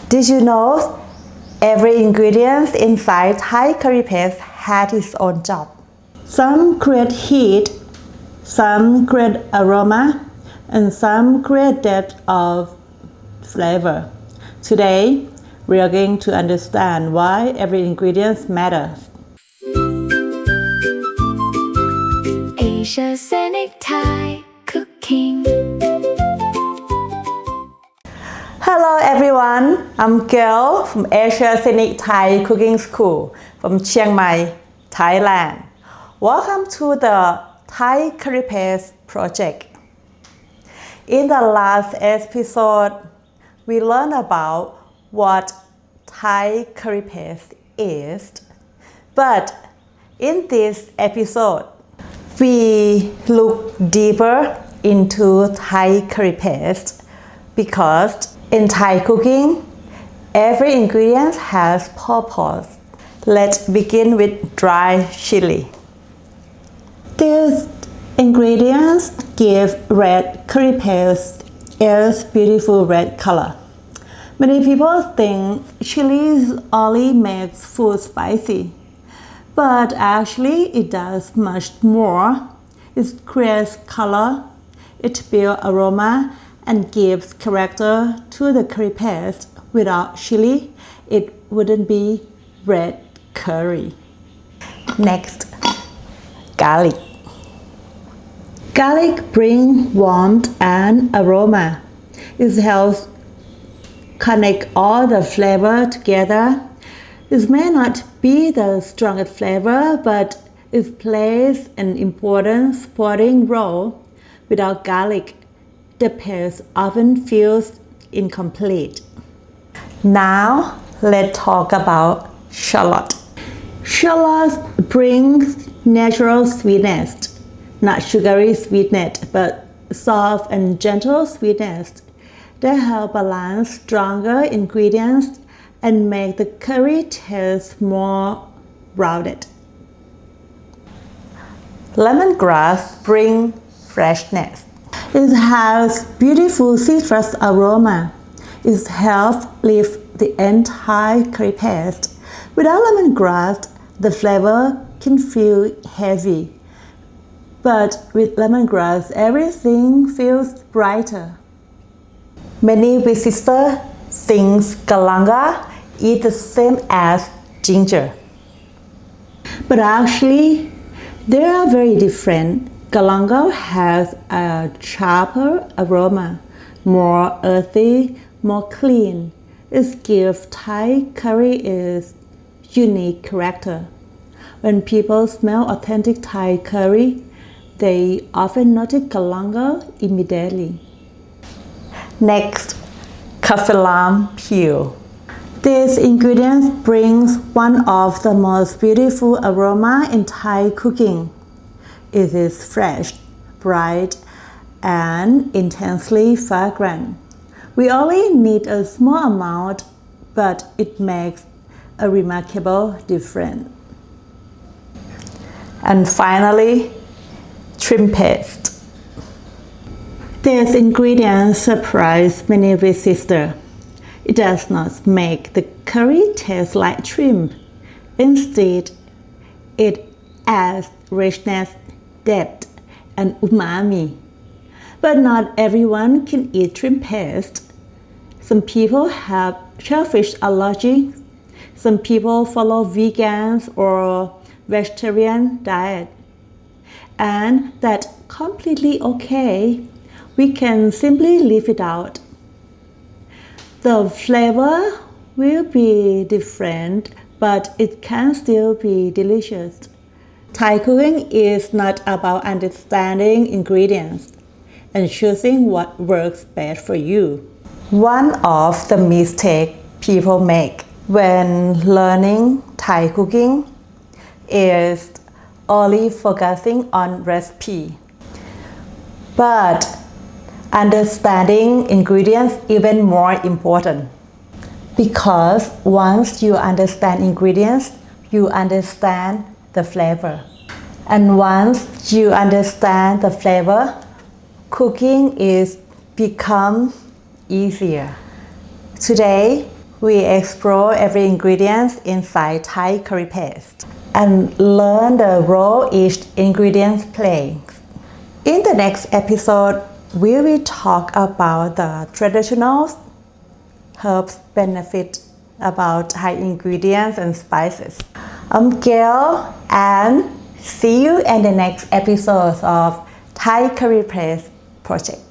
Did you know every ingredient inside Thai curry paste had its own job? Some create heat, some create aroma, and some create depth of flavor. Today, we are going to understand why every ingredient matters. Asia Scenic Thai Cooking. Hello everyone, I'm Gayle from Asia Scenic Thai Cooking School from Chiang Mai, Thailand. Welcome to the Thai Curry Paste project. In the last episode, we learned about what Thai curry paste is. But in this episode, we look deeper into Thai curry paste because in Thai cooking, every ingredient has purpose. Let's begin with dry chili. These ingredients give red curry paste its beautiful red color. Many people think chili only makes food spicy, but actually it does much more. It creates color, it builds aroma, and gives character to the curry paste. Without chili, it wouldn't be red curry. Next, garlic. Garlic brings warmth and aroma. It helps connect all the flavor together. It may not be the strongest flavor, but it plays an important supporting role. Without garlic, the paste often feels incomplete. Now, let's talk about shallot. Shallot brings natural sweetness, not sugary sweetness, but soft and gentle sweetness. They help balance stronger ingredients and make the curry taste more rounded. Lemongrass brings freshness. It has beautiful citrus aroma. It helps lift the entire curry paste. Without lemongrass, the flavor can feel heavy. But with lemongrass, everything feels brighter. Many visitors think galangal is the same as ginger. But actually, they are very different. Galangal has a sharper aroma, more earthy, more clean. It gives Thai curry its unique character. When people smell authentic Thai curry, they often notice galangal immediately. Next, Kaffir peel. This ingredient brings one of the most beautiful aroma in Thai cooking. It is fresh, bright, and intensely fragrant. We only need a small amount, but it makes a remarkable difference. And finally, shrimp paste. This ingredient surprised many visitors. It does not make the curry taste like shrimp. Instead, it adds richness, depth, and umami. But not everyone can eat shrimp paste. Some people have shellfish allergy. Some people follow vegans or vegetarian diet. And that's completely okay. We can simply leave it out. The flavor will be different, but it can still be delicious. Thai cooking is not about understanding ingredients and choosing what works best for you. One of the mistakes people make when learning Thai cooking is only focusing on recipe. But understanding ingredients is even more important. Because once you understand ingredients, you understand the flavor. And once you understand the flavor, cooking is become easier. Today, We explore every ingredient inside Thai curry paste and learn the role each ingredient plays. In the next episode, we will talk about the traditional herbs benefit about Thai ingredients and spices. I'm Gayle, and see you in the next episode of Thai Curry Paste Project.